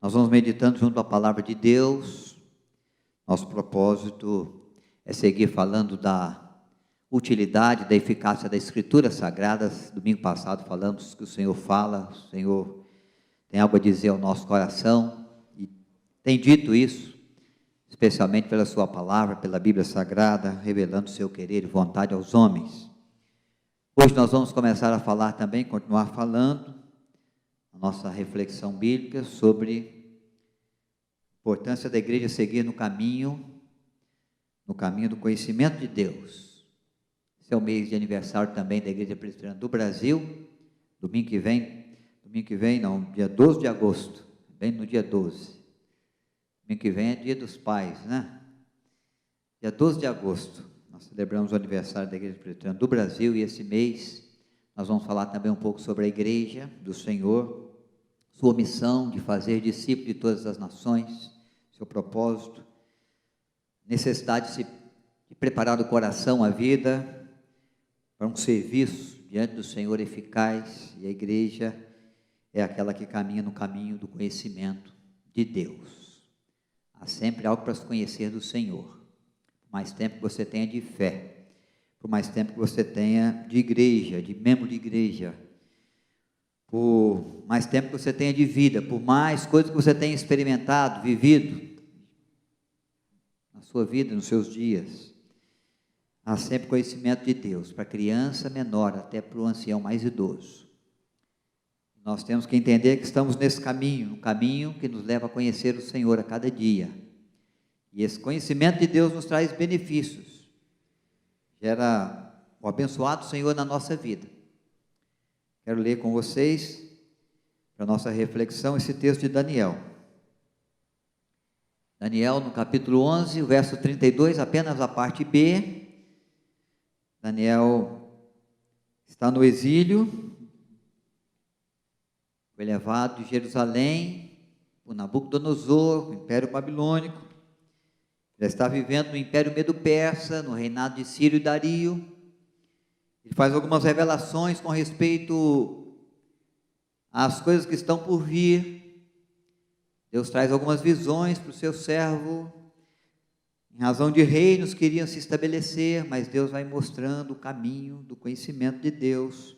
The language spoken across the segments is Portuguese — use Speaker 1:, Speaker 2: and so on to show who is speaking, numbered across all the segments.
Speaker 1: Nós vamos meditando junto à palavra de Deus. Nosso propósito é seguir falando da utilidade, da eficácia da Escritura Sagrada. Domingo passado falamos que o Senhor fala, o Senhor tem algo a dizer ao nosso coração, e tem dito isso, especialmente pela sua palavra, pela Bíblia Sagrada, revelando o seu querer e vontade aos homens. Hoje nós vamos começar a falar também, continuar falando, a nossa reflexão bíblica sobre a importância da igreja seguir no caminho do conhecimento de Deus. Esse é o mês de aniversário também da Igreja Presbiteriana do Brasil. Domingo que vem não, dia 12 de agosto, bem no dia 12. Domingo que vem é dia dos pais, né? Dia 12 de agosto, nós celebramos o aniversário da Igreja Presbiteriana do Brasil, e esse mês nós vamos falar também um pouco sobre a igreja do Senhor, sua missão de fazer discípulos de todas as nações, seu propósito, necessidade de preparar o coração, a vida, para um serviço diante do Senhor eficaz, e a igreja é aquela que caminha no caminho do conhecimento de Deus. Há sempre algo para se conhecer do Senhor, por mais tempo que você tenha de fé, por mais tempo que você tenha de igreja, de membro de igreja, por mais tempo que você tenha de vida, por mais coisas que você tenha experimentado, vivido, na sua vida, nos seus dias, há sempre conhecimento de Deus, para a criança menor, até para o ancião mais idoso. Nós temos que entender que estamos nesse caminho, um caminho que nos leva a conhecer o Senhor a cada dia, e esse conhecimento de Deus nos traz benefícios, gera o abençoado Senhor na nossa vida. Quero ler com vocês, para a nossa reflexão, esse texto de Daniel. Daniel, no capítulo 11, o verso 32, apenas a parte B. Daniel está no exílio, foi levado de Jerusalém por Nabucodonosor, o Império Babilônico. Já está vivendo no Império Medo-Persa, no reinado de Ciro e Dario. Ele faz algumas revelações com respeito às coisas que estão por vir. Deus traz algumas visões para o seu servo, em razão de reinos que iriam se estabelecer, mas Deus vai mostrando o caminho do conhecimento de Deus,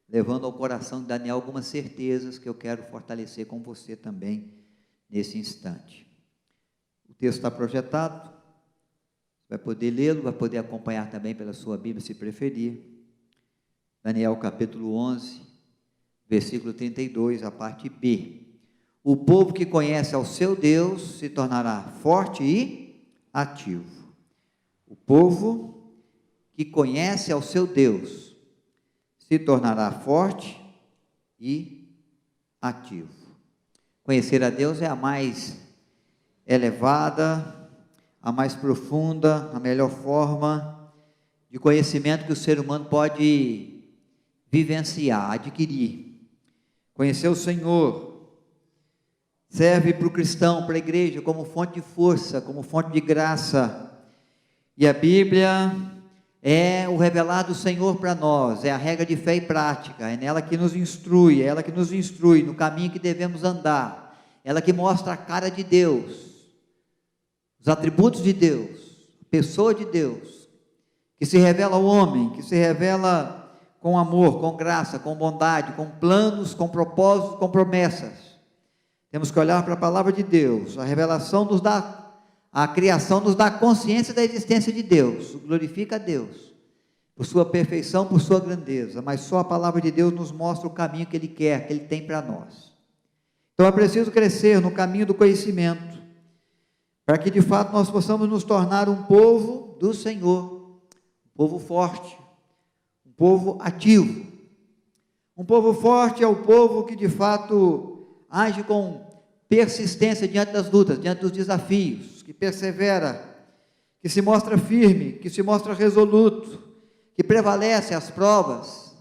Speaker 1: levando ao coração de Daniel algumas certezas que eu quero fortalecer com você também nesse instante. O texto está projetado, você vai poder lê-lo, vai poder acompanhar também pela sua Bíblia, se preferir. Daniel capítulo 11, versículo 32, a parte B. O povo que conhece ao seu Deus se tornará forte e ativo. O povo que conhece ao seu Deus se tornará forte e ativo. Conhecer a Deus é a mais elevada, a mais profunda, a melhor forma de conhecimento que o ser humano pode vivenciar, adquirir. Conhecer o Senhor serve para o cristão, para a igreja, como fonte de força, como fonte de graça, e a Bíblia é o revelado do Senhor para nós, é a regra de fé e prática, é nela que nos instrui, é ela que nos instrui no caminho que devemos andar, ela que mostra a cara de Deus, os atributos de Deus, a pessoa de Deus, que se revela ao homem, que se revela com amor, com graça, com bondade, com planos, com propósitos, com promessas. Temos que olhar para a palavra de Deus. A revelação nos dá, a criação nos dá consciência da existência de Deus, glorifica a Deus, por sua perfeição, por sua grandeza, mas só a palavra de Deus nos mostra o caminho que Ele quer, que Ele tem para nós. Então é preciso crescer no caminho do conhecimento, para que de fato nós possamos nos tornar um povo do Senhor, um povo forte, um povo ativo. Um povo forte é o povo que de fato age com persistência diante das lutas, diante dos desafios, que persevera, que se mostra firme, que se mostra resoluto, que prevalece as provas,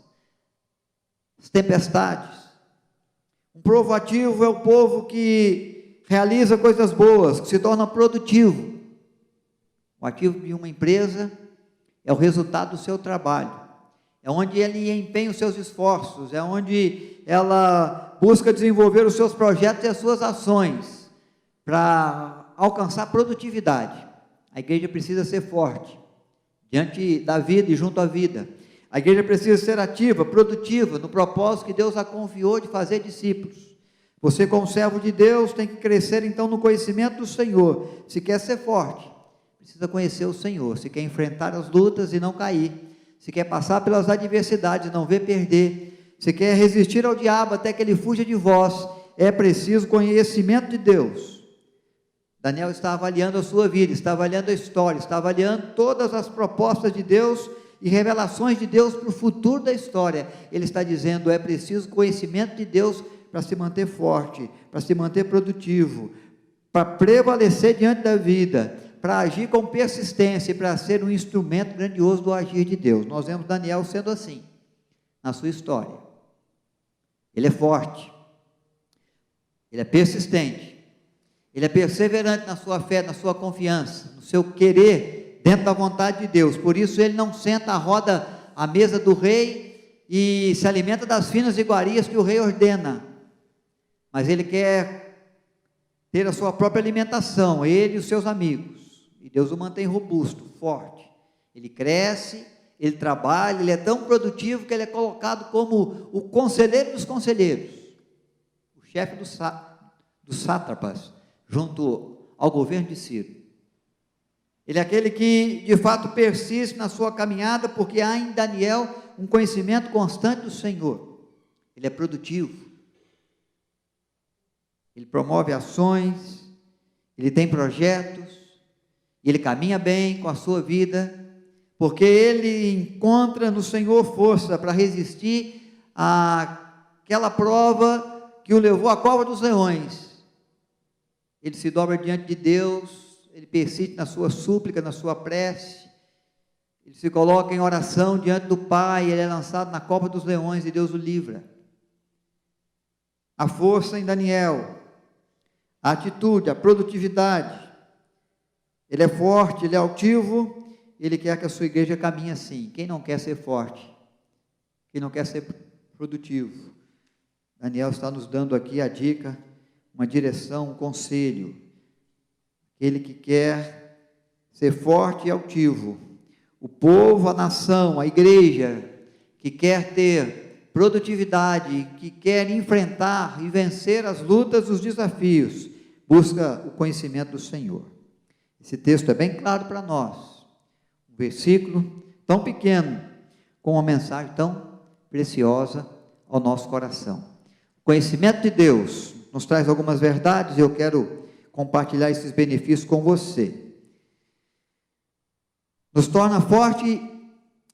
Speaker 1: as tempestades. Um povo ativo é o povo que realiza coisas boas, que se torna produtivo. O ativo de uma empresa é o resultado do seu trabalho. é onde ele empenha os seus esforços, é onde ela busca desenvolver os seus projetos e as suas ações para alcançar produtividade. A igreja precisa ser forte diante da vida e junto à vida. A igreja precisa ser ativa, produtiva, no propósito que Deus a confiou de fazer discípulos. Você, como servo de Deus, tem que crescer então no conhecimento do Senhor. Se quer ser forte, precisa conhecer o Senhor. Se quer enfrentar as lutas e não cair, se quer passar pelas adversidades e não ver perder, se quer resistir ao diabo até que ele fuja de vós, é preciso conhecimento de Deus. Daniel está avaliando a sua vida, está avaliando a história, está avaliando todas as propostas de Deus e revelações de Deus para o futuro da história. Ele está dizendo, é preciso conhecimento de Deus para se manter forte, para se manter produtivo, para prevalecer diante da vida, para agir com persistência e para ser um instrumento grandioso do agir de Deus. Nós vemos Daniel sendo assim, na sua história. Ele é forte, ele é persistente, ele é perseverante na sua fé, na sua confiança, no seu querer, dentro da vontade de Deus. Por isso ele não senta à mesa do rei e se alimenta das finas iguarias que o rei ordena, mas ele quer ter a sua própria alimentação, ele e os seus amigos, e Deus o mantém robusto, forte. Ele cresce, ele trabalha, ele é tão produtivo que ele é colocado como o conselheiro dos conselheiros, o chefe dos sátrapas, junto ao governo de Ciro. Ele é aquele que de fato persiste na sua caminhada, porque há em Daniel um conhecimento constante do Senhor. Ele é produtivo, ele promove ações, ele tem projetos, ele caminha bem com a sua vida, porque ele encontra no Senhor força para resistir àquela prova que o levou à cova dos leões. Ele se dobra diante de Deus, ele persiste na sua súplica, na sua prece, ele se coloca em oração diante do Pai, ele é lançado na cova dos leões e Deus o livra. A força em Daniel, a atitude, a produtividade, ele é forte, ele é altivo, ele quer que a sua igreja caminhe assim. Quem não quer ser forte? Quem não quer ser produtivo? Daniel está nos dando aqui a dica, uma direção, um conselho. Aquele que quer ser forte e altivo, o povo, a nação, a igreja, que quer ter produtividade, que quer enfrentar e vencer as lutas, os desafios, busca o conhecimento do Senhor. Esse texto é bem claro para nós, um versículo tão pequeno, com uma mensagem tão preciosa ao nosso coração. O conhecimento de Deus nos traz algumas verdades, e eu quero compartilhar esses benefícios com você. Nos torna forte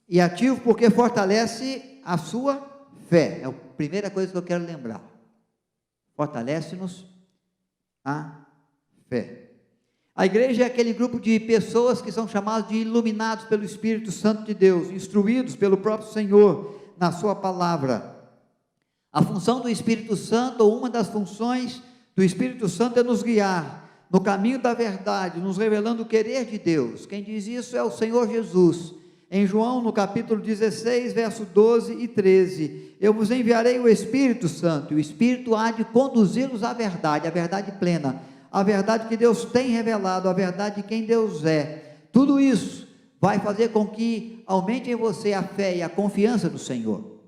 Speaker 1: e ativo porque fortalece a sua fé. É a primeira coisa que eu quero lembrar. Fortalece-nos a fé. A igreja é aquele grupo de pessoas que são chamados de iluminados pelo Espírito Santo de Deus, instruídos pelo próprio Senhor na sua palavra. A função do Espírito Santo, ou uma das funções do Espírito Santo, é nos guiar no caminho da verdade, nos revelando o querer de Deus. Quem diz isso é o Senhor Jesus. Em João, no capítulo 16, verso 12 e 13, eu vos enviarei o Espírito Santo, e o Espírito há de conduzi-los à verdade, a verdade plena, a verdade que Deus tem revelado, a verdade de quem Deus é. Tudo isso vai fazer com que aumente em você a fé e a confiança no Senhor.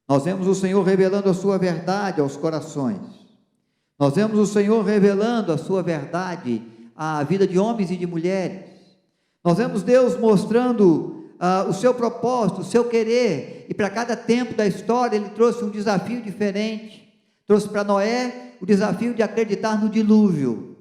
Speaker 1: Nós vemos o Senhor revelando a sua verdade aos corações. Nós vemos o Senhor revelando a sua verdade à vida de homens e de mulheres. Nós vemos Deus mostrando o seu propósito, o seu querer, e para cada tempo da história Ele trouxe um desafio diferente. Trouxe para Noé o desafio de acreditar no dilúvio,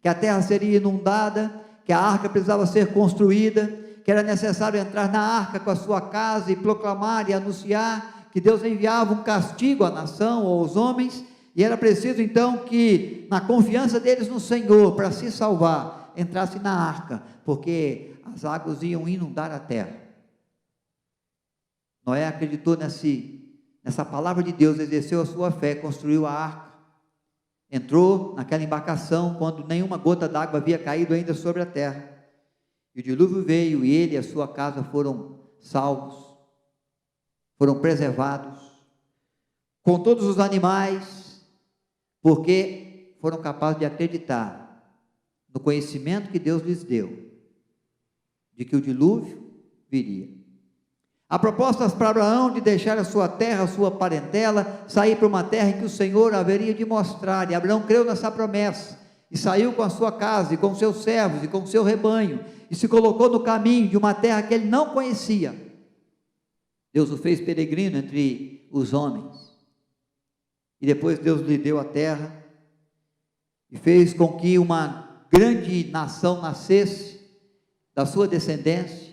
Speaker 1: que a terra seria inundada, que a arca precisava ser construída, que era necessário entrar na arca com a sua casa e proclamar e anunciar que Deus enviava um castigo à nação ou aos homens, e era preciso então que, na confiança deles no Senhor, para se salvar, entrasse na arca, porque as águas iam inundar a terra. Noé acreditou nessa palavra de Deus, exerceu a sua fé, construiu a arca, entrou naquela embarcação quando nenhuma gota d'água havia caído ainda sobre a terra, e o dilúvio veio, e ele e a sua casa foram salvos. foram preservados, com todos os animais, porque foram capazes de acreditar no conhecimento que Deus lhes deu, de que o dilúvio viria. A proposta para Abraão de deixar a sua terra, a sua parentela, sair para uma terra em que o Senhor haveria de mostrar, e Abraão creu nessa promessa, e saiu com a sua casa, e com seus servos, e com o seu rebanho, e se colocou no caminho de uma terra que ele não conhecia. Deus o fez peregrino entre os homens, e depois Deus lhe deu a terra, e fez com que uma grande nação nascesse da sua descendência,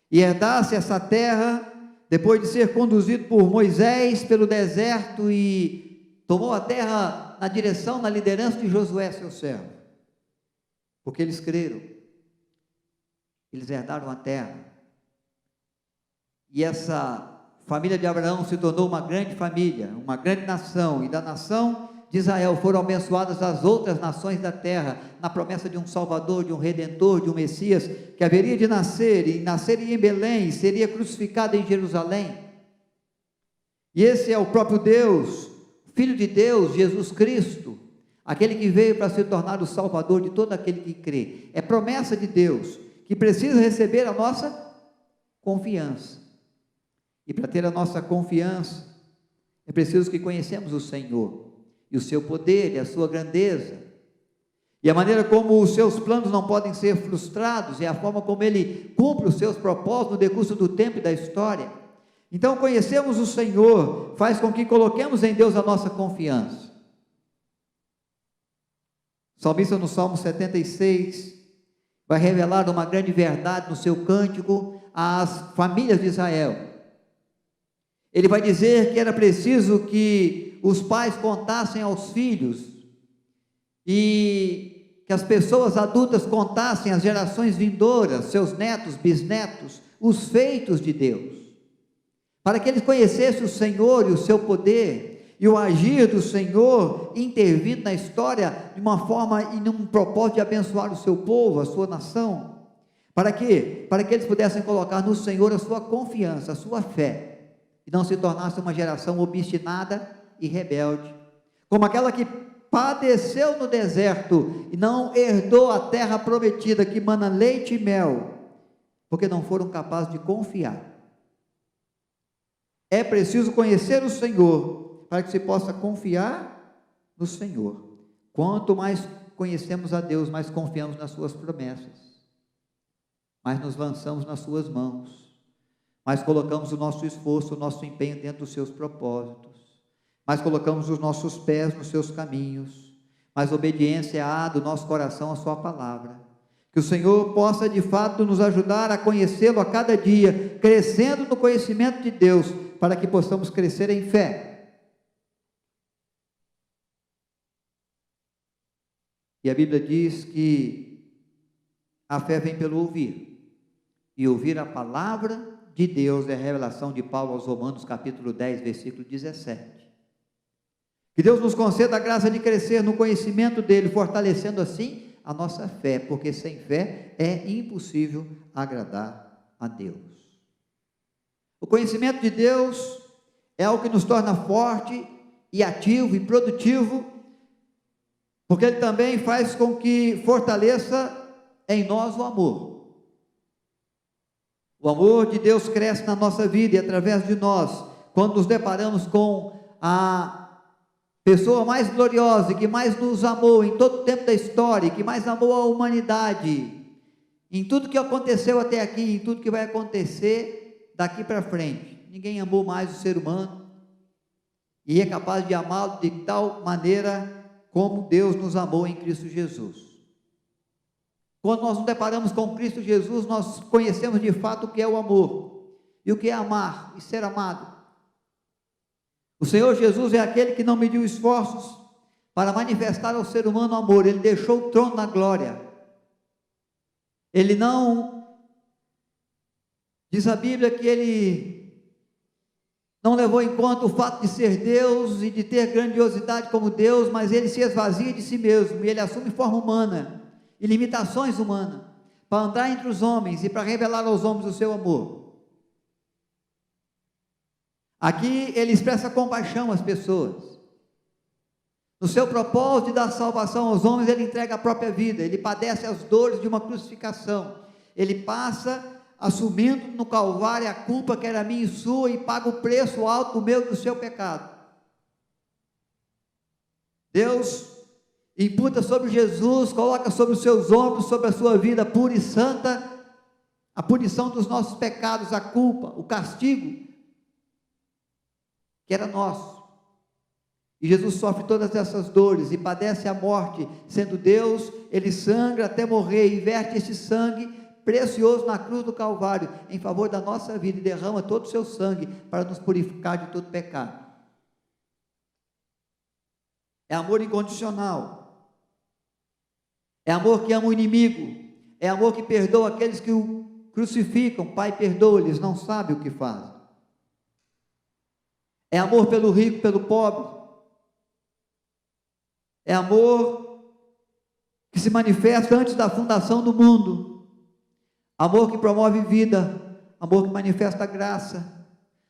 Speaker 1: e herdasse essa terra, depois de ser conduzido por Moisés pelo deserto, e tomou a terra na direção, na liderança de Josué, seu servo, porque eles creram, eles herdaram a terra, e essa família de Abraão se tornou uma grande família, uma grande nação, e da nação de Israel foram abençoadas as outras nações da terra, na promessa de um Salvador, de um Redentor, de um Messias, que haveria de nascer, e nasceria em Belém, e seria crucificado em Jerusalém. E esse é o próprio Deus, Filho de Deus, Jesus Cristo, aquele que veio para se tornar o Salvador de todo aquele que crê. É promessa de Deus, que precisa receber a nossa confiança. E para ter a nossa confiança, é preciso que conhecemos o Senhor, e o seu poder, e a sua grandeza, e a maneira como os seus planos não podem ser frustrados, e a forma como ele cumpre os seus propósitos no decurso do tempo e da história. Então, conhecemos o Senhor, faz com que coloquemos em Deus a nossa confiança. O salmista no Salmo 76, vai revelar uma grande verdade no seu cântico às famílias de Israel. Ele vai dizer que era preciso que os pais contassem aos filhos, e que as pessoas adultas contassem às gerações vindouras, seus netos, bisnetos, os feitos de Deus, para que eles conhecessem o Senhor e o seu poder, e o agir do Senhor intervindo na história de uma forma e num propósito de abençoar o seu povo, a sua nação. Para quê? Para que eles pudessem colocar no Senhor a sua confiança, a sua fé, e não se tornasse uma geração obstinada e rebelde, como aquela que padeceu no deserto e não herdou a terra prometida que mana leite e mel, porque não foram capazes de confiar. É preciso conhecer o Senhor para que se possa confiar no Senhor. Quanto mais conhecemos a Deus, mais confiamos nas suas promessas, mais nos lançamos nas suas mãos, mais colocamos o nosso esforço, o nosso empenho dentro dos seus propósitos, mais colocamos os nossos pés nos seus caminhos, mais obediência há do nosso coração à sua palavra. Que o Senhor possa de fato nos ajudar a conhecê-lo a cada dia, crescendo no conhecimento de Deus, para que possamos crescer em fé. E a Bíblia diz que a fé vem pelo ouvir, e ouvir a palavra de Deus é a revelação de Paulo aos Romanos, capítulo 10, versículo 17. Que Deus nos conceda a graça de crescer no conhecimento dele, fortalecendo assim a nossa fé, porque sem fé é impossível agradar a Deus. O conhecimento de Deus é algo que nos torna forte e ativo e produtivo, porque ele também faz com que fortaleça em nós o amor. O amor de Deus cresce na nossa vida e através de nós, quando nos deparamos com a pessoa mais gloriosa, que mais nos amou em todo o tempo da história, que mais amou a humanidade, em tudo que aconteceu até aqui, em tudo que vai acontecer daqui para frente. Ninguém amou mais o ser humano, e é capaz de amá-lo de tal maneira como Deus nos amou em Cristo Jesus. Quando nós nos deparamos com Cristo Jesus, nós conhecemos de fato o que é o amor, e o que é amar e ser amado. O Senhor Jesus é aquele que não mediu esforços para manifestar ao ser humano amor. Ele deixou o trono na glória. Ele não, diz a Bíblia, que ele não levou em conta o fato de ser Deus e de ter grandiosidade como Deus, mas ele se esvazia de si mesmo, e ele assume forma humana e limitações humanas, para andar entre os homens e para revelar aos homens o seu amor. Aqui ele expressa compaixão às pessoas. No seu propósito de dar salvação aos homens, ele entrega a própria vida, ele padece as dores de uma crucificação, ele passa assumindo no Calvário a culpa que era minha e sua, e paga o preço alto do meu e do seu pecado. Deus imputa sobre Jesus, coloca sobre os seus ombros, sobre a sua vida pura e santa, a punição dos nossos pecados, a culpa, o castigo, que era nosso. E Jesus sofre todas essas dores e padece a morte, sendo Deus, ele sangra até morrer, e verte esse sangue precioso na cruz do Calvário, em favor da nossa vida, e derrama todo o seu sangue, para nos purificar de todo pecado. É amor incondicional, é amor que ama o inimigo, é amor que perdoa aqueles que o crucificam. Pai, perdoa, eles não sabem o que fazem. É amor pelo rico, pelo pobre, é amor que se manifesta antes da fundação do mundo, amor que promove vida, amor que manifesta graça,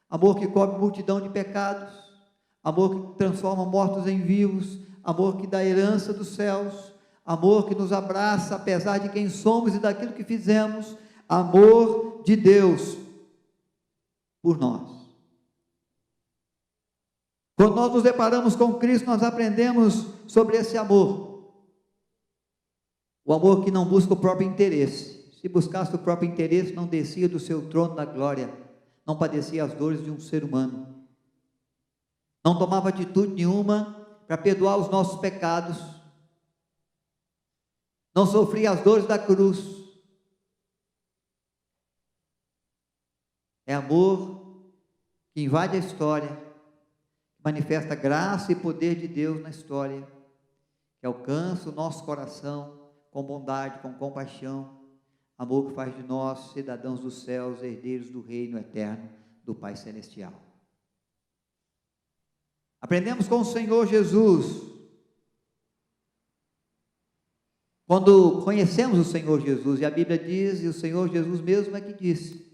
Speaker 1: amor que cobre multidão de pecados, amor que transforma mortos em vivos, amor que dá herança dos céus, amor que nos abraça apesar de quem somos e daquilo que fizemos, amor de Deus por nós. Quando nós nos deparamos com Cristo, nós aprendemos sobre esse amor, o amor que não busca o próprio interesse. Se buscasse o próprio interesse, não descia do seu trono da glória, não padecia as dores de um ser humano, não tomava atitude nenhuma para perdoar os nossos pecados, não sofria as dores da cruz. É amor que invade a história, manifesta graça e poder de Deus na história, que alcança o nosso coração com bondade, com compaixão, amor que faz de nós cidadãos dos céus, herdeiros do reino eterno do Pai Celestial. Aprendemos com o Senhor Jesus, quando conhecemos o Senhor Jesus, e a Bíblia diz, e o Senhor Jesus mesmo é que disse: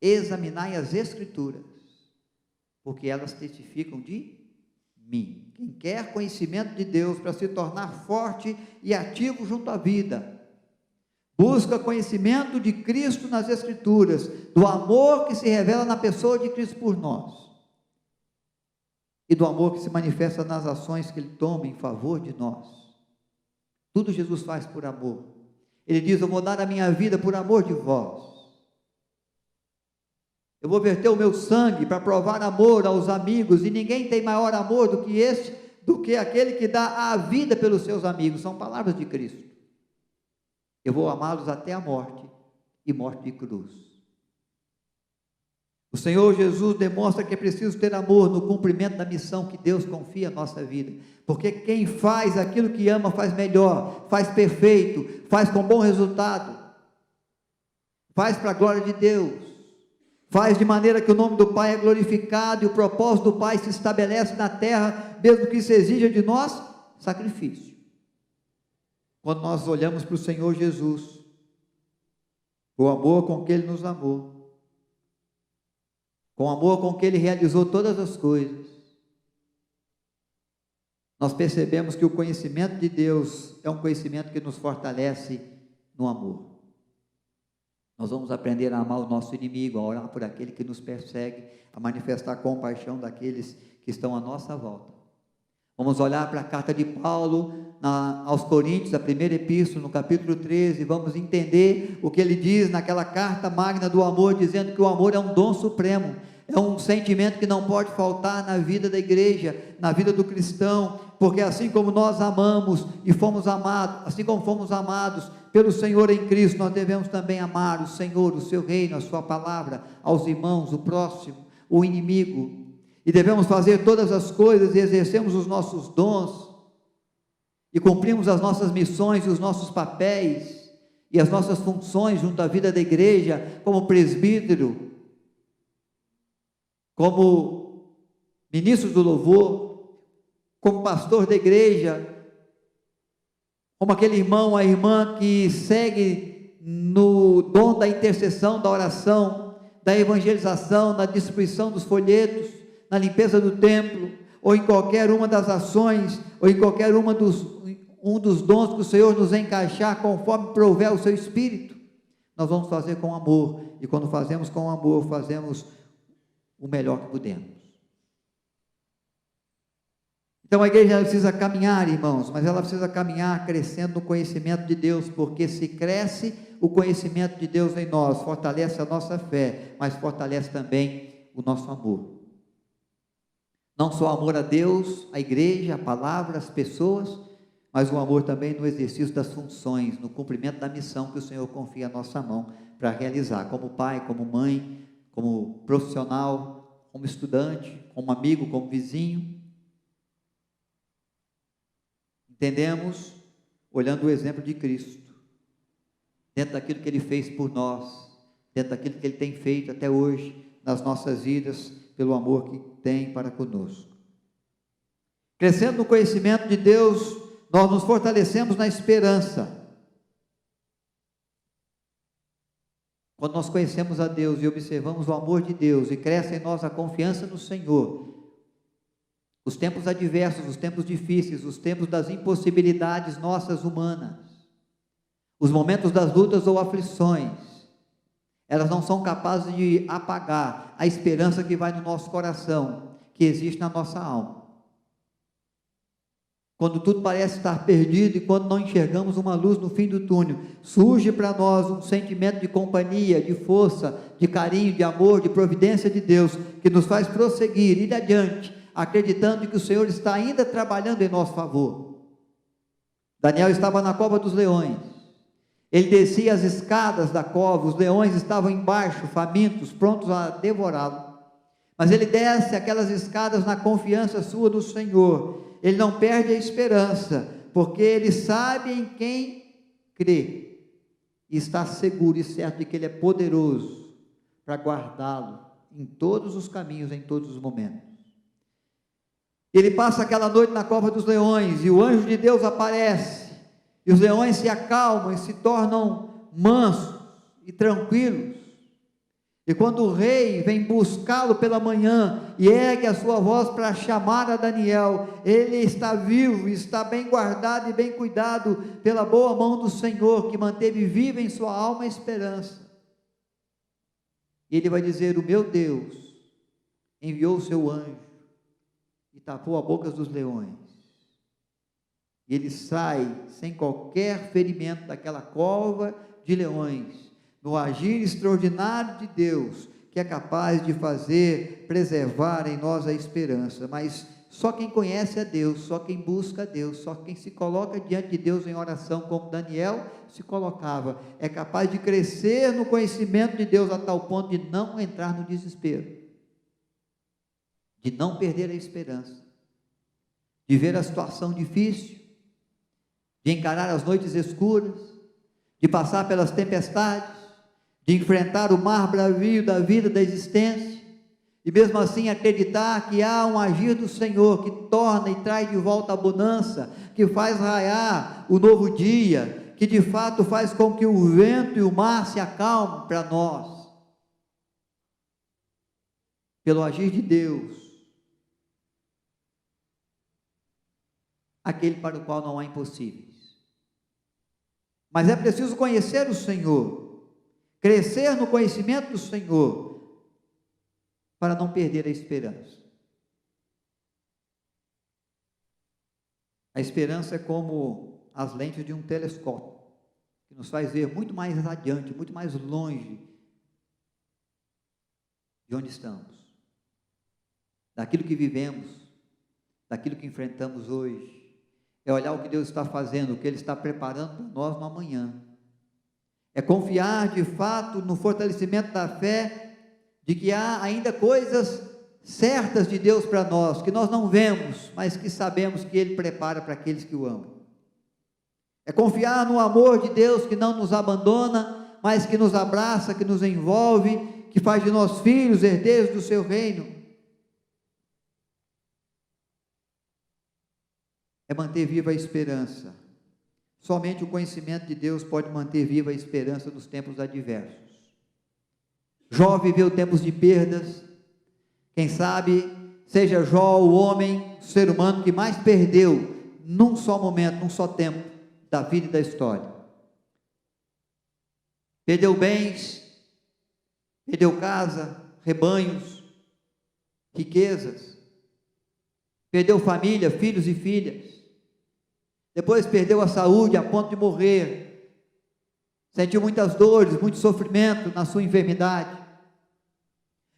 Speaker 1: examinai as Escrituras, porque elas testificam de mim. Quem quer conhecimento de Deus para se tornar forte e ativo junto à vida, busca conhecimento de Cristo nas Escrituras, do amor que se revela na pessoa de Cristo por nós, e do amor que se manifesta nas ações que Ele toma em favor de nós. Tudo Jesus faz por amor. Ele diz: eu vou dar a minha vida por amor de vós. Eu vou verter o meu sangue para provar amor aos amigos, e ninguém tem maior amor do que aquele que dá a vida pelos seus amigos. São palavras de Cristo. Eu vou amá-los até a morte, e morte de cruz. O Senhor Jesus demonstra que é preciso ter amor no cumprimento da missão que Deus confia à nossa vida, porque quem faz aquilo que ama faz melhor, faz perfeito, faz com bom resultado, faz para a glória de Deus, faz de maneira que o nome do Pai é glorificado e o propósito do Pai se estabelece na terra, mesmo que isso exija de nós sacrifício. Quando nós olhamos para o Senhor Jesus, o amor com que Ele nos amou, com o amor com que Ele realizou todas as coisas, nós percebemos que o conhecimento de Deus é um conhecimento que nos fortalece no amor. Nós vamos aprender a amar o nosso inimigo, a orar por aquele que nos persegue, a manifestar compaixão daqueles que estão à nossa volta. Vamos olhar para a carta de Paulo aos Coríntios, a primeira epístola, no capítulo 13, vamos entender o que ele diz naquela carta magna do amor, dizendo que o amor é um dom supremo, é um sentimento que não pode faltar na vida da igreja, na vida do cristão, porque assim como nós amamos e fomos amados, assim como fomos amados pelo Senhor em Cristo, nós devemos também amar o Senhor, o seu reino, a sua palavra, aos irmãos, o próximo, o inimigo, e devemos fazer todas as coisas e exercermos os nossos dons, e cumprimos as nossas missões e os nossos papéis, e as nossas funções junto à vida da igreja, como presbítero, como ministros do louvor, como pastor da igreja, como aquele irmão, a irmã que segue no dom da intercessão, da oração, da evangelização, na distribuição dos folhetos, na limpeza do templo, ou em qualquer uma das ações, ou em qualquer um dos dons que o Senhor nos encaixar, conforme prover o seu Espírito, nós vamos fazer com amor, e quando fazemos com amor, fazemos o melhor que podemos. Então a igreja precisa caminhar, irmãos, mas ela precisa caminhar crescendo no conhecimento de Deus, porque se cresce o conhecimento de Deus em nós, fortalece a nossa fé, mas fortalece também o nosso amor. Não só o amor a Deus, a igreja, a palavra, as pessoas, mas o amor também no exercício das funções, no cumprimento da missão que o Senhor confia à nossa mão para realizar, como pai, como mãe, como profissional, como estudante, como amigo, como vizinho. Entendemos, olhando o exemplo de Cristo, dentro daquilo que Ele fez por nós, dentro daquilo que Ele tem feito até hoje, nas nossas vidas, pelo amor que tem para conosco. Crescendo no conhecimento de Deus, nós nos fortalecemos na esperança. Quando nós conhecemos a Deus e observamos o amor de Deus, e cresce em nós a confiança no Senhor, os tempos adversos, os tempos difíceis, os tempos das impossibilidades nossas humanas, os momentos das lutas ou aflições, elas não são capazes de apagar a esperança que vai no nosso coração, que existe na nossa alma. Quando tudo parece estar perdido e quando não enxergamos uma luz no fim do túnel, surge para nós um sentimento de companhia, de força, de carinho, de amor, de providência de Deus, que nos faz prosseguir, ir adiante, acreditando que o Senhor está ainda trabalhando em nosso favor. Daniel estava na cova dos leões, ele descia as escadas da cova, os leões estavam embaixo, famintos, prontos a devorá-lo, mas ele desce aquelas escadas na confiança sua no Senhor. Ele não perde a esperança, porque ele sabe em quem crê, e está seguro e certo de que Ele é poderoso para guardá-lo em todos os caminhos, em todos os momentos. Ele passa aquela noite na cova dos leões, e o anjo de Deus aparece, e os leões se acalmam e se tornam mansos e tranquilos. E quando o rei vem buscá-lo pela manhã e ergue a sua voz para chamar a Daniel, ele está vivo, está bem guardado e bem cuidado pela boa mão do Senhor, que manteve viva em sua alma a esperança. E ele vai dizer: o meu Deus enviou o seu anjo e tapou a boca dos leões. E ele sai sem qualquer ferimento daquela cova de leões, no agir extraordinário de Deus, que é capaz de fazer preservar em nós a esperança. Mas só quem conhece a Deus, só quem busca a Deus, só quem se coloca diante de Deus em oração, como Daniel se colocava, é capaz de crescer no conhecimento de Deus a tal ponto de não entrar no desespero, de não perder a esperança, de ver a situação difícil, de encarar as noites escuras, de passar pelas tempestades, de enfrentar o mar bravio da vida, da existência, e mesmo assim acreditar que há um agir do Senhor, que torna e traz de volta a bonança, que faz raiar o novo dia, que de fato faz com que o vento e o mar se acalmem para nós, pelo agir de Deus, aquele para o qual não há impossíveis. Mas é preciso conhecer o Senhor, crescer no conhecimento do Senhor, para não perder a esperança. A esperança é como as lentes de um telescópio, que nos faz ver muito mais adiante, muito mais longe de onde estamos, daquilo que vivemos, daquilo que enfrentamos hoje. É olhar o que Deus está fazendo, o que Ele está preparando para nós no amanhã. É confiar de fato no fortalecimento da fé, de que há ainda coisas certas de Deus para nós, que nós não vemos, mas que sabemos que Ele prepara para aqueles que o amam. É confiar no amor de Deus, que não nos abandona, mas que nos abraça, que nos envolve, que faz de nós filhos, herdeiros do seu reino. É manter viva a esperança. Somente o conhecimento de Deus pode manter viva a esperança nos tempos adversos. Jó viveu tempos de perdas. Quem sabe seja Jó o homem, o ser humano que mais perdeu num só momento, num só tempo da vida e da história. Perdeu bens, perdeu casa, rebanhos, riquezas, perdeu família, filhos e filhas. Depois perdeu a saúde a ponto de morrer. Sentiu muitas dores, muito sofrimento na sua enfermidade.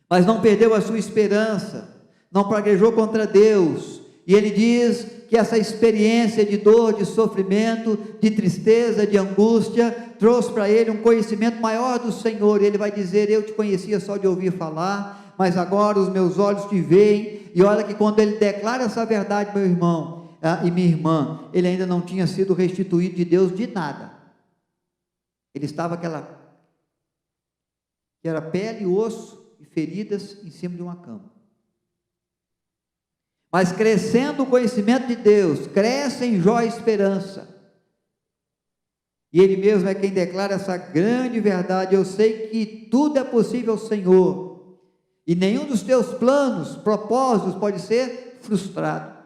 Speaker 1: Mas não perdeu a sua esperança, não praguejou contra Deus. E ele diz que essa experiência de dor, de sofrimento, de tristeza, de angústia, trouxe para ele um conhecimento maior do Senhor. Ele vai dizer: eu te conhecia só de ouvir falar, mas agora os meus olhos te veem. E olha que quando ele declara essa verdade, meu irmão e minha irmã, ele ainda não tinha sido restituído de Deus de nada. Ele estava que era pele, osso e feridas em cima de uma cama. Mas crescendo o conhecimento de Deus, cresce em Jó a esperança. E ele mesmo é quem declara essa grande verdade: eu sei que tudo é possível ao Senhor, e nenhum dos teus planos, propósitos pode ser frustrado.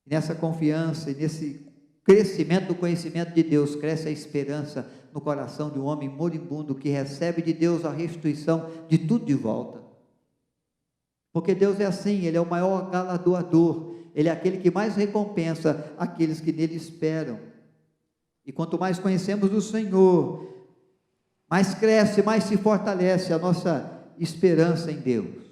Speaker 1: E nessa confiança e nesse crescimento do conhecimento de Deus, cresce a esperança no coração de um homem moribundo que recebe de Deus a restituição de tudo de volta. Porque Deus é assim, Ele é o maior galardoador, Ele é aquele que mais recompensa aqueles que nele esperam. E quanto mais conhecemos do Senhor, mais cresce, mais se fortalece a nossa esperança em Deus.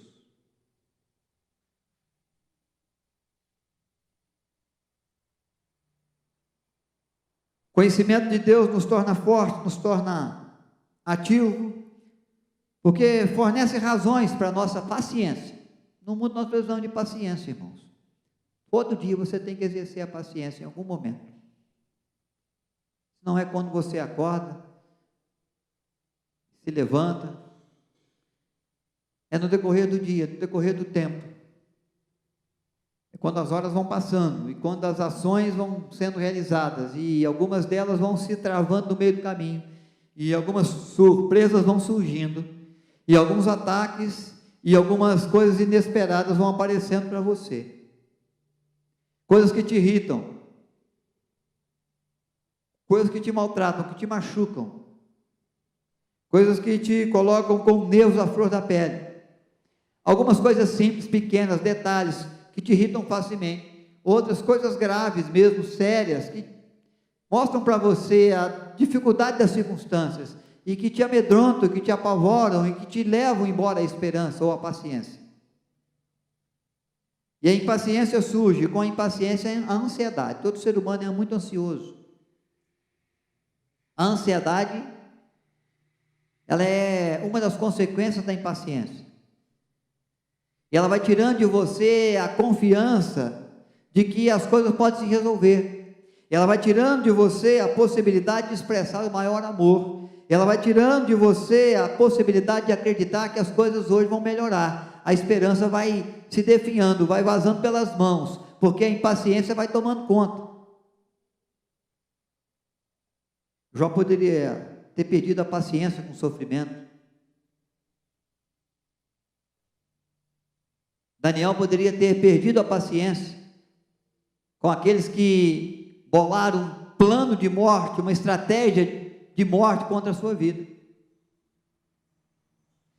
Speaker 1: Conhecimento de Deus nos torna forte, nos torna ativo, porque fornece razões para a nossa paciência. No mundo nós precisamos de paciência, irmãos. Todo dia você tem que exercer a paciência em algum momento. Não é quando você acorda, se levanta, é no decorrer do dia, no decorrer do tempo. É quando as horas vão passando e quando as ações vão sendo realizadas e algumas delas vão se travando no meio do caminho e algumas surpresas vão surgindo e alguns ataques e algumas coisas inesperadas vão aparecendo para você. Coisas que te irritam, coisas que te maltratam, que te machucam, coisas que te colocam com nervos à flor da pele. Algumas coisas simples, pequenas, detalhes que te irritam facilmente. Outras coisas graves mesmo, sérias, que mostram para você a dificuldade das circunstâncias e que te amedrontam, que te apavoram e que te levam embora a esperança ou a paciência. E a impaciência surge, com a impaciência a ansiedade. Todo ser humano é muito ansioso. A ansiedade, ela é uma das consequências da impaciência. E ela vai tirando de você a confiança de que as coisas podem se resolver. Ela vai tirando de você a possibilidade de expressar o maior amor. Ela vai tirando de você a possibilidade de acreditar que as coisas hoje vão melhorar. A esperança vai se definhando, vai vazando pelas mãos, porque a impaciência vai tomando conta. Jó poderia ter perdido a paciência com o sofrimento. Daniel poderia ter perdido a paciência com aqueles que bolaram um plano de morte, uma estratégia de morte contra a sua vida.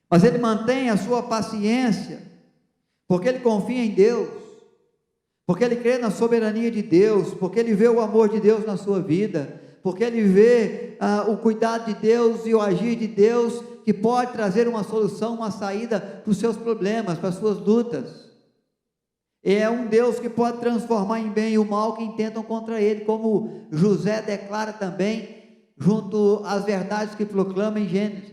Speaker 1: Mas ele mantém a sua paciência, porque ele confia em Deus, porque ele crê na soberania de Deus, porque ele vê o amor de Deus na sua vida, porque ele vê o cuidado de Deus e o agir de Deus, que pode trazer uma solução, uma saída para os seus problemas, para as suas lutas. É um Deus que pode transformar em bem o mal que intentam contra ele, como José declara também, junto às verdades que proclama em Gênesis.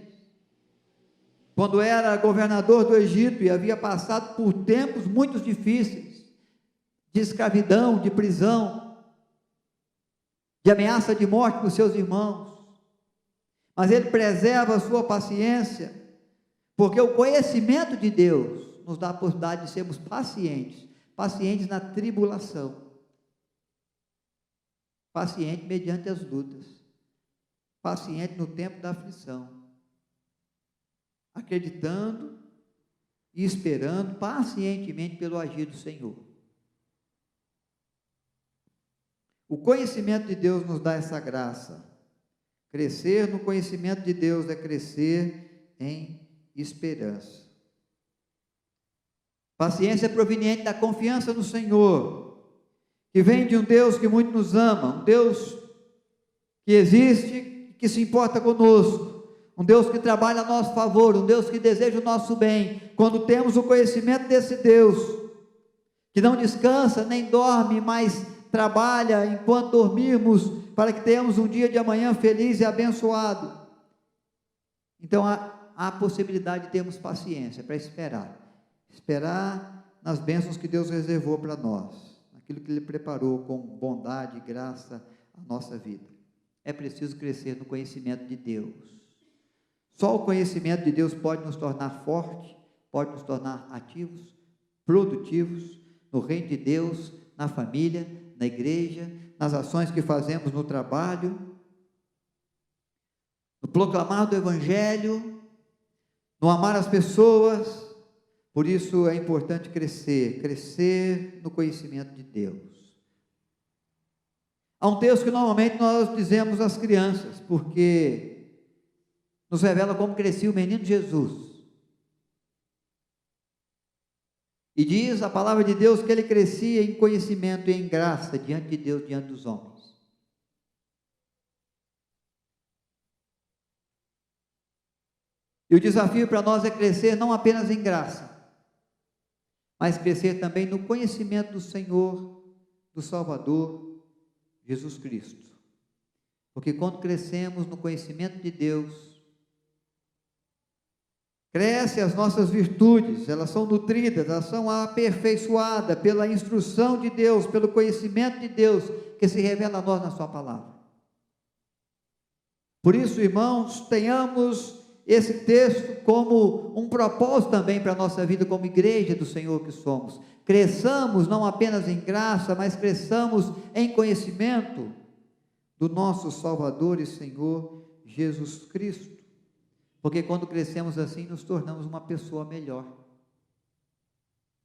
Speaker 1: Quando era governador do Egito e havia passado por tempos muito difíceis, de escravidão, de prisão, de ameaça de morte para os seus irmãos, mas ele preserva a sua paciência, porque o conhecimento de Deus nos dá a possibilidade de sermos pacientes na tribulação, paciente mediante as lutas, paciente no tempo da aflição, acreditando e esperando pacientemente pelo agir do Senhor. O conhecimento de Deus nos dá essa graça. Crescer no conhecimento de Deus é crescer em esperança. Paciência é proveniente da confiança no Senhor, que vem de um Deus que muito nos ama, um Deus que existe, que se importa conosco, um Deus que trabalha a nosso favor, um Deus que deseja o nosso bem. Quando temos o conhecimento desse Deus, que não descansa nem dorme, mas trabalha enquanto dormirmos, para que tenhamos um dia de amanhã feliz e abençoado, então há a possibilidade de termos paciência para esperar nas bênçãos que Deus reservou para nós, aquilo que Ele preparou com bondade e graça a nossa vida. É preciso crescer no conhecimento de Deus. Só o conhecimento de Deus pode nos tornar fortes, pode nos tornar ativos, produtivos no reino de Deus, na família, na igreja, nas ações que fazemos no trabalho, no proclamar do Evangelho, no amar as pessoas. Por isso é importante crescer no conhecimento de Deus. Há um texto que normalmente nós dizemos às crianças, porque nos revela como crescia o menino Jesus. E diz a palavra de Deus que ele crescia em conhecimento e em graça diante de Deus, diante dos homens. E o desafio para nós é crescer não apenas em graça, mas crescer também no conhecimento do Senhor, do Salvador, Jesus Cristo. Porque quando crescemos no conhecimento de Deus, crescem as nossas virtudes, elas são nutridas, elas são aperfeiçoadas pela instrução de Deus, pelo conhecimento de Deus, que se revela a nós na sua palavra. Por isso, irmãos, tenhamos esse texto como um propósito também para a nossa vida como igreja do Senhor que somos. Cresçamos não apenas em graça, mas cresçamos em conhecimento do nosso Salvador e Senhor Jesus Cristo. Porque quando crescemos assim, nos tornamos uma pessoa melhor.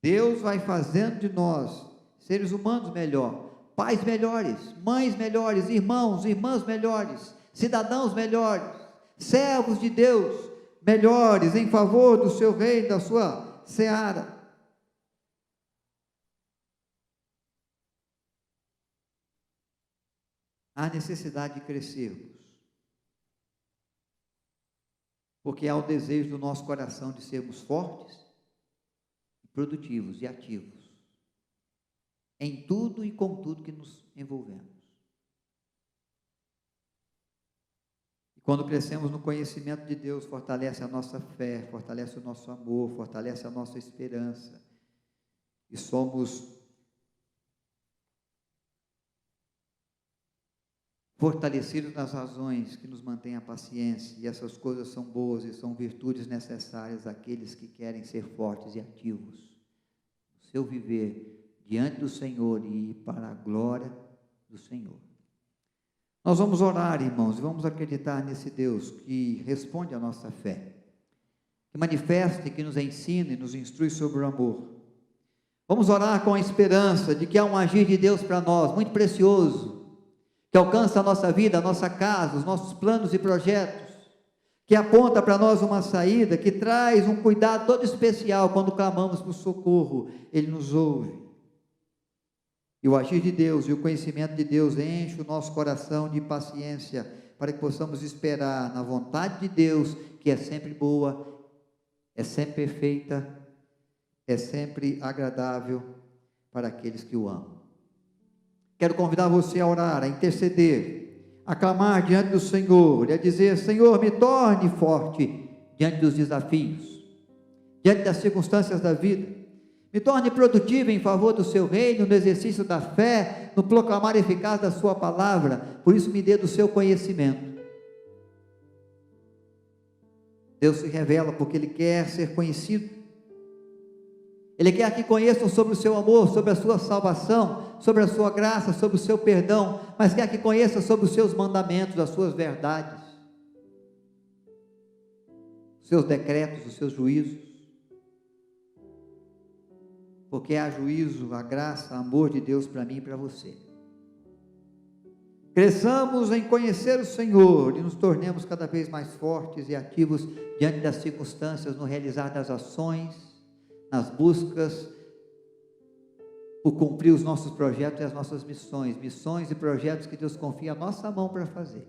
Speaker 1: Deus vai fazendo de nós seres humanos melhor, pais melhores, mães melhores, irmãos, irmãs melhores, cidadãos melhores, servos de Deus melhores em favor do seu reino, da sua seara. Há necessidade de crescermos, porque há o desejo do nosso coração de sermos fortes, produtivos e ativos em tudo e com tudo que nos envolvemos. E quando crescemos no conhecimento de Deus, fortalece a nossa fé, fortalece o nosso amor, fortalece a nossa esperança, e somos fortalecidos nas razões que nos mantêm a paciência, e essas coisas são boas e são virtudes necessárias àqueles que querem ser fortes e ativos no seu viver diante do Senhor e para a glória do Senhor. Nós vamos orar, irmãos, e vamos acreditar nesse Deus que responde à nossa fé, que manifesta e que nos ensina e nos instrui sobre o amor. Vamos orar com a esperança de que há um agir de Deus para nós, muito precioso, que alcança a nossa vida, a nossa casa, os nossos planos e projetos, que aponta para nós uma saída, que traz um cuidado todo especial quando clamamos por socorro. Ele nos ouve. E o agir de Deus e o conhecimento de Deus enche o nosso coração de paciência, para que possamos esperar na vontade de Deus, que é sempre boa, é sempre perfeita, é sempre agradável para aqueles que o amam. Quero convidar você a orar, a interceder, a clamar diante do Senhor, e a dizer: Senhor, me torne forte diante dos desafios, diante das circunstâncias da vida, me torne produtivo em favor do seu reino, no exercício da fé, no proclamar eficaz da sua palavra. Por isso me dê do seu conhecimento. Deus se revela porque Ele quer ser conhecido. Ele quer que conheçam sobre o seu amor, sobre a sua salvação, sobre a sua graça, sobre o seu perdão, mas quer que conheçam sobre os seus mandamentos, as suas verdades, os seus decretos, os seus juízos. Porque há juízo, a graça, o amor de Deus para mim e para você. Cresçamos em conhecer o Senhor e nos tornemos cada vez mais fortes e ativos diante das circunstâncias, no realizar das ações, nas buscas, por cumprir os nossos projetos e as nossas missões e projetos que Deus confia a nossa mão para fazer.